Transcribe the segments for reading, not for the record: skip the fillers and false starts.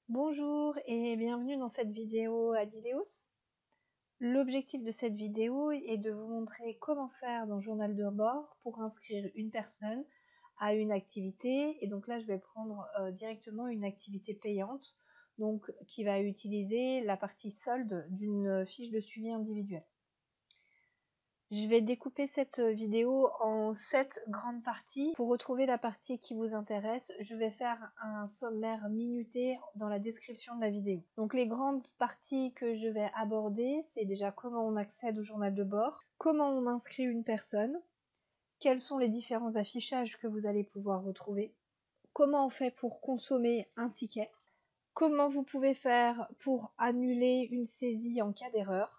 Bonjour et bienvenue dans cette vidéo Adileos. L'objectif de cette vidéo est de vous montrer comment faire dans Journal de bord pour inscrire une personne à une activité. Et donc là, je vais prendre directement une activité payante, donc qui va utiliser la partie solde d'une fiche de suivi individuel. Je vais découper cette vidéo en 7 grandes parties. Pour retrouver la partie qui vous intéresse, je vais faire un sommaire minuté dans la description de la vidéo. Donc les grandes parties que je vais aborder, c'est déjà comment on accède au journal de bord, comment on inscrit une personne, quels sont les différents affichages que vous allez pouvoir retrouver, comment on fait pour consommer un ticket, comment vous pouvez faire pour annuler une saisie en cas d'erreur,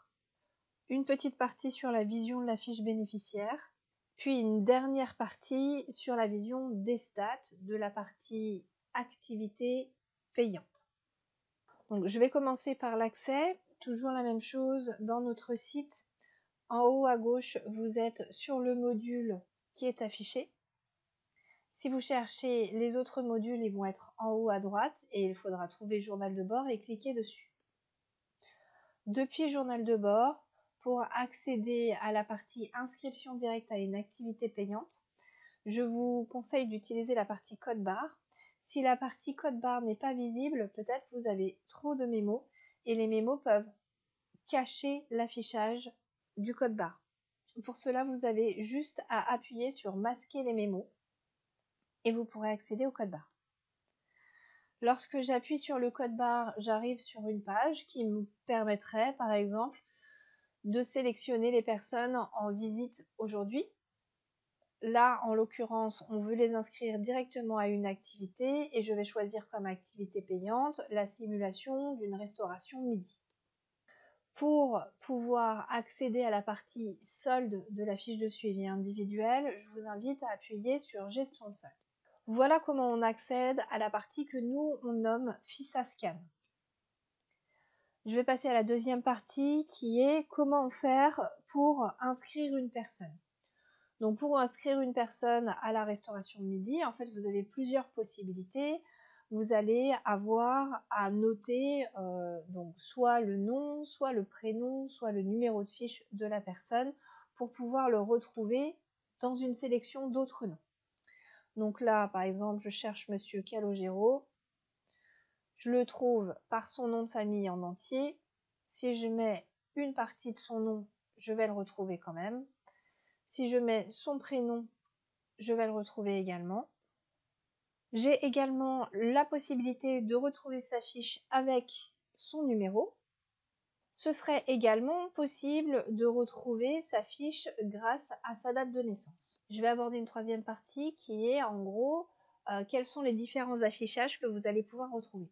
une petite partie sur la vision de la fiche bénéficiaire, puis une dernière partie sur la vision des stats de la partie activité payante. Donc, je vais commencer par l'accès, toujours la même chose dans notre site. En haut à gauche, vous êtes sur le module qui est affiché. Si vous cherchez les autres modules, ils vont être en haut à droite et il faudra trouver Journal de bord et cliquer dessus. Depuis Journal de bord, pour accéder à la partie inscription directe à une activité payante, je vous conseille d'utiliser la partie code barre. Si la partie code barre n'est pas visible, peut-être vous avez trop de mémos et les mémos peuvent cacher l'affichage du code barre. Pour cela, vous avez juste à appuyer sur masquer les mémos et vous pourrez accéder au code barre. Lorsque j'appuie sur le code barre, j'arrive sur une page qui me permettrait, par exemple, de sélectionner les personnes en visite aujourd'hui. Là, en l'occurrence, on veut les inscrire directement à une activité et je vais choisir comme activité payante la simulation d'une restauration midi. Pour pouvoir accéder à la partie solde de la fiche de suivi individuelle, je vous invite à appuyer sur Gestion de solde. Voilà comment on accède à la partie que nous, on nomme FISA-Scan. Je vais passer à la deuxième partie qui est comment faire pour inscrire une personne. Donc pour inscrire une personne à la restauration de midi, en fait vous avez plusieurs possibilités. Vous allez avoir à noter donc soit le nom, soit le prénom, soit le numéro de fiche de la personne pour pouvoir le retrouver dans une sélection d'autres noms. Donc là par exemple je cherche Monsieur Calogero. Je le trouve par son nom de famille en entier. Si je mets une partie de son nom, je vais le retrouver quand même. Si je mets son prénom, je vais le retrouver également. J'ai également la possibilité de retrouver sa fiche avec son numéro. Ce serait également possible de retrouver sa fiche grâce à sa date de naissance. Je vais aborder une troisième partie qui est en gros quels sont les différents affichages que vous allez pouvoir retrouver.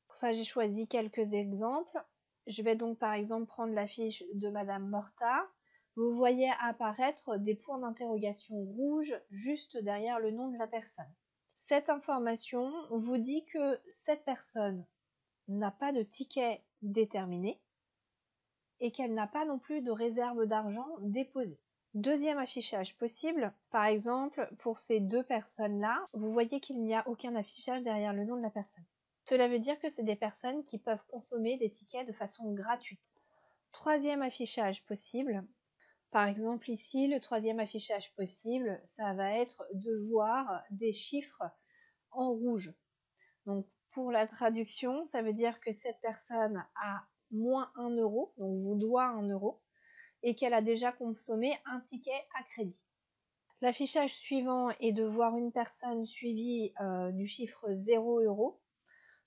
Pour ça, j'ai choisi quelques exemples. Je vais donc par exemple prendre la fiche de Madame Morta. Vous voyez apparaître des points d'interrogation rouges juste derrière le nom de la personne. Cette information vous dit que cette personne n'a pas de ticket déterminé et qu'elle n'a pas non plus de réserve d'argent déposée. Deuxième affichage possible, par exemple pour ces deux personnes-là, vous voyez qu'il n'y a aucun affichage derrière le nom de la personne. Cela veut dire que c'est des personnes qui peuvent consommer des tickets de façon gratuite. Troisième affichage possible, par exemple ici, le troisième affichage possible, ça va être de voir des chiffres en rouge. Donc pour la traduction, ça veut dire que cette personne a moins 1 euro, donc vous doit 1 euro, et qu'elle a déjà consommé un ticket à crédit. L'affichage suivant est de voir une personne suivie du chiffre 0 euro.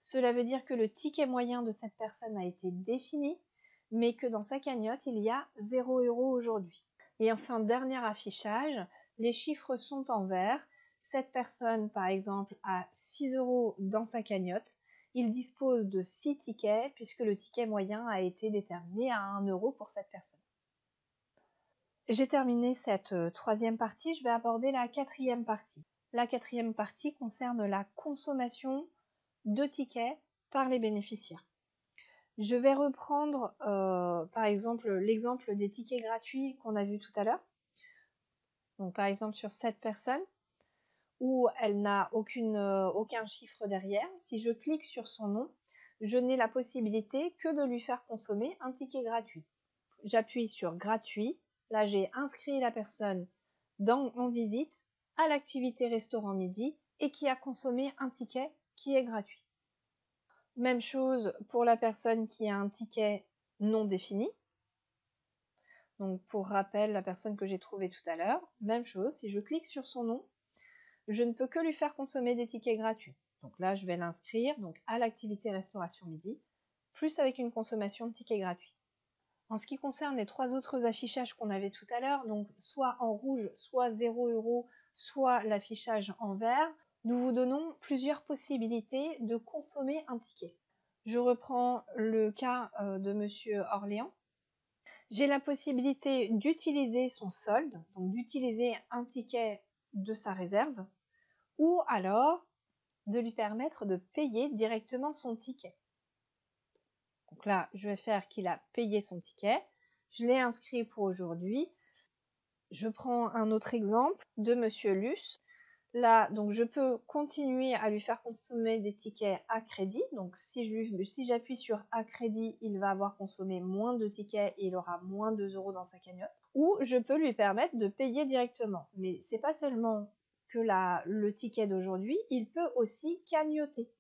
Cela veut dire que le ticket moyen de cette personne a été défini, mais que dans sa cagnotte, il y a 0 euro aujourd'hui. Et enfin, dernier affichage, les chiffres sont en vert. Cette personne, par exemple, a 6 euros dans sa cagnotte. Il dispose de 6 tickets, puisque le ticket moyen a été déterminé à 1 euro pour cette personne. J'ai terminé cette troisième partie, je vais aborder la quatrième partie. La quatrième partie concerne la consommation de tickets par les bénéficiaires. Je vais reprendre par exemple l'exemple des tickets gratuits qu'on a vu tout à l'heure. Donc par exemple sur cette personne où elle n'a aucun chiffre derrière. Si je clique sur son nom, je n'ai la possibilité que de lui faire consommer un ticket gratuit. J'appuie sur gratuit, là j'ai inscrit la personne en visite à l'activité restaurant midi et qui a consommé un ticket qui est gratuit. Même chose pour la personne qui a un ticket non défini. Donc pour rappel, la personne que j'ai trouvée tout à l'heure, même chose, si je clique sur son nom, je ne peux que lui faire consommer des tickets gratuits. Donc là, je vais l'inscrire donc à l'activité restauration midi, plus avec une consommation de tickets gratuits. En ce qui concerne les 3 autres affichages qu'on avait tout à l'heure, donc soit en rouge, soit 0 €, soit l'affichage en vert, nous vous donnons plusieurs possibilités de consommer un ticket. Je reprends le cas de Monsieur Orléans. J'ai la possibilité d'utiliser son solde, donc d'utiliser un ticket de sa réserve, ou alors de lui permettre de payer directement son ticket. Donc là, je vais faire qu'il a payé son ticket. Je l'ai inscrit pour aujourd'hui. Je prends un autre exemple de Monsieur Luce. Là, donc je peux continuer à lui faire consommer des tickets à crédit. Donc si j'appuie sur à crédit, il va avoir consommé moins de tickets et il aura moins 2 € dans sa cagnotte. Ou je peux lui permettre de payer directement. Mais c'est pas seulement que le ticket d'aujourd'hui, il peut aussi cagnotter.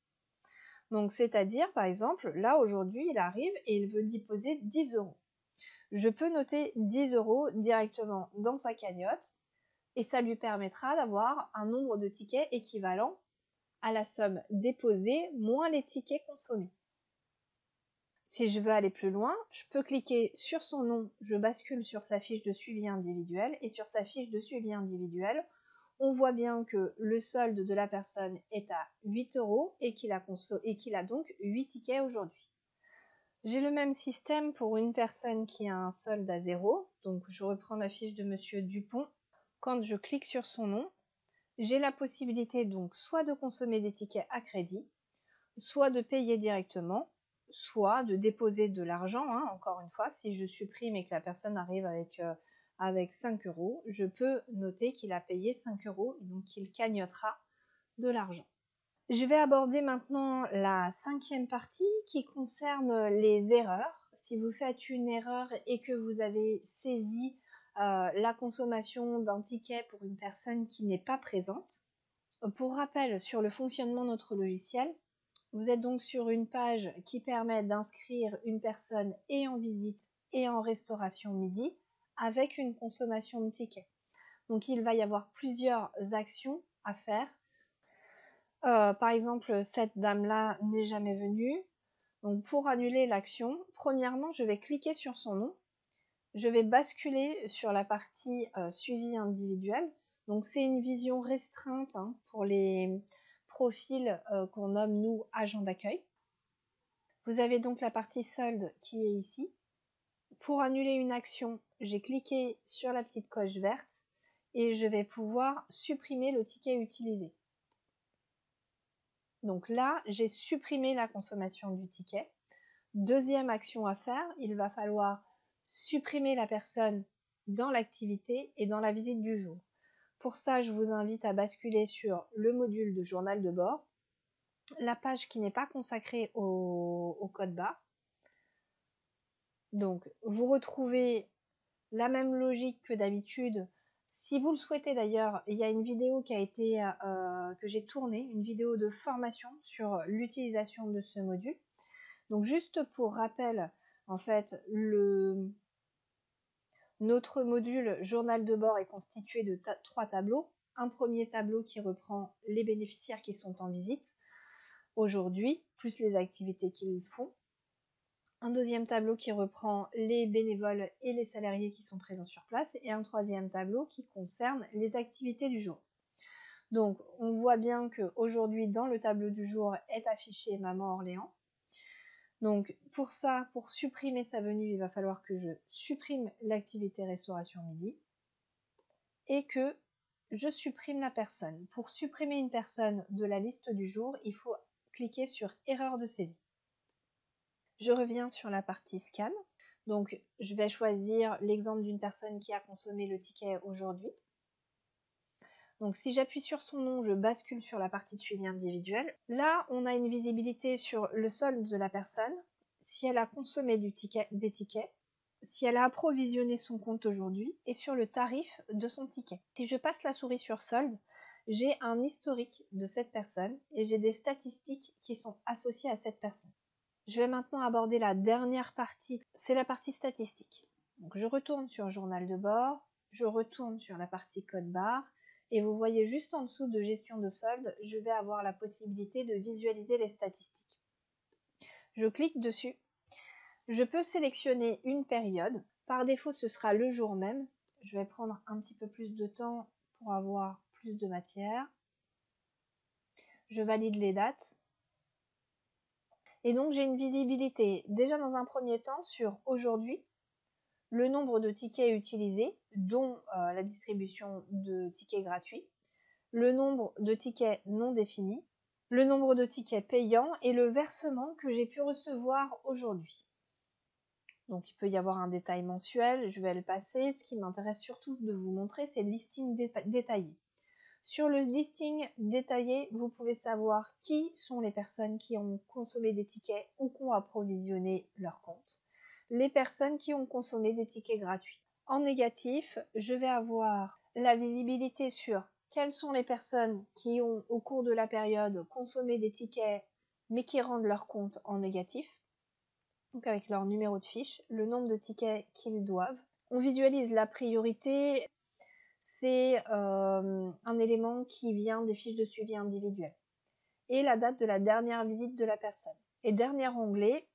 Donc c'est-à-dire, par exemple, là aujourd'hui, il arrive et il veut déposer 10 €. Je peux noter 10 € directement dans sa cagnotte et ça lui permettra d'avoir un nombre de tickets équivalent à la somme déposée moins les tickets consommés. Si je veux aller plus loin, je peux cliquer sur son nom, je bascule sur sa fiche de suivi individuel et sur sa fiche de suivi individuel, on voit bien que le solde de la personne est à 8 € et qu'il a donc 8 tickets aujourd'hui. J'ai le même système pour une personne qui a un solde à 0, donc je reprends la fiche de Monsieur Dupont. Quand je clique sur son nom, j'ai la possibilité donc soit de consommer des tickets à crédit, soit de payer directement, soit de déposer de l'argent, encore une fois, si je supprime et que la personne arrive avec 5 €, je peux noter qu'il a payé 5 €, donc il cagnotera de l'argent. Je vais aborder maintenant la 5e partie qui concerne les erreurs. Si vous faites une erreur et que vous avez saisi la consommation d'un ticket pour une personne qui n'est pas présente. Pour rappel sur le fonctionnement de notre logiciel, vous êtes donc sur une page qui permet d'inscrire une personne et en visite et en restauration midi avec une consommation de tickets. Donc il va y avoir plusieurs actions à faire. Par exemple, cette dame-là n'est jamais venue. Donc pour annuler l'action, premièrement, je vais cliquer sur son nom. Je vais basculer sur la partie suivi individuel. Donc c'est une vision restreinte pour les profils qu'on nomme nous agents d'accueil. Vous avez donc la partie solde qui est ici. Pour annuler une action, j'ai cliqué sur la petite coche verte et je vais pouvoir supprimer le ticket utilisé. Donc là, j'ai supprimé la consommation du ticket. Deuxième action à faire, il va falloir supprimer la personne dans l'activité et dans la visite du jour. Pour ça, je vous invite à basculer sur le module de journal de bord, la page qui n'est pas consacrée au code barre. Donc, vous retrouvez la même logique que d'habitude. Si vous le souhaitez d'ailleurs, il y a une vidéo qui a été que j'ai tournée, une vidéo de formation sur l'utilisation de ce module. Donc juste pour rappel, en fait, notre module journal de bord est constitué de 3 tableaux. Un premier tableau qui reprend les bénéficiaires qui sont en visite aujourd'hui, plus les activités qu'ils font. Un deuxième tableau qui reprend les bénévoles et les salariés qui sont présents sur place. Et un troisième tableau qui concerne les activités du jour. Donc on voit bien qu'aujourd'hui dans le tableau du jour est affiché Maman Orléans. Donc pour ça, pour supprimer sa venue, il va falloir que je supprime l'activité restauration midi et que je supprime la personne. Pour supprimer une personne de la liste du jour, il faut cliquer sur erreur de saisie. Je reviens sur la partie scan. Donc je vais choisir l'exemple d'une personne qui a consommé le ticket aujourd'hui. Donc si j'appuie sur son nom, je bascule sur la partie de suivi individuel. Là, on a une visibilité sur le solde de la personne, si elle a consommé des tickets, si elle a approvisionné son compte aujourd'hui et sur le tarif de son ticket. Si je passe la souris sur solde, j'ai un historique de cette personne et j'ai des statistiques qui sont associées à cette personne. Je vais maintenant aborder la dernière partie, c'est la partie statistique. Donc je retourne sur journal de bord, je retourne sur la partie code barre et vous voyez juste en dessous de gestion de solde, je vais avoir la possibilité de visualiser les statistiques. Je clique dessus. Je peux sélectionner une période. Par défaut, ce sera le jour même. Je vais prendre un petit peu plus de temps pour avoir plus de matière. Je valide les dates. Et donc, j'ai une visibilité déjà dans un premier temps sur aujourd'hui, le nombre de tickets utilisés, dont la distribution de tickets gratuits, le nombre de tickets non définis, le nombre de tickets payants et le versement que j'ai pu recevoir aujourd'hui. Donc il peut y avoir un détail mensuel, je vais le passer. Ce qui m'intéresse surtout de vous montrer, c'est le listing détaillé. Sur le listing détaillé, vous pouvez savoir qui sont les personnes qui ont consommé des tickets ou qui ont approvisionné leur compte. Les personnes qui ont consommé des tickets gratuits. En négatif, je vais avoir la visibilité sur quelles sont les personnes qui ont, au cours de la période, consommé des tickets mais qui rendent leur compte en négatif. Donc avec leur numéro de fiche, le nombre de tickets qu'ils doivent. On visualise la priorité, c'est un élément qui vient des fiches de suivi individuelles. Et la date de la dernière visite de la personne. Et dernier onglet,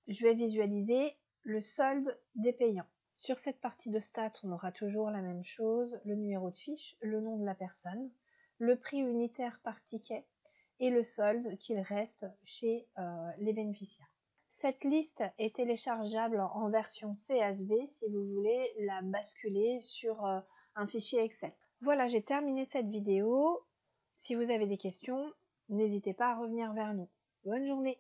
je vais visualiser le solde des payants. Sur cette partie de stats, on aura toujours la même chose, le numéro de fiche, le nom de la personne, le prix unitaire par ticket et le solde qu'il reste chez les bénéficiaires. Cette liste est téléchargeable en version CSV si vous voulez la basculer sur un fichier Excel. Voilà, j'ai terminé cette vidéo. Si vous avez des questions, n'hésitez pas à revenir vers nous. Bonne journée!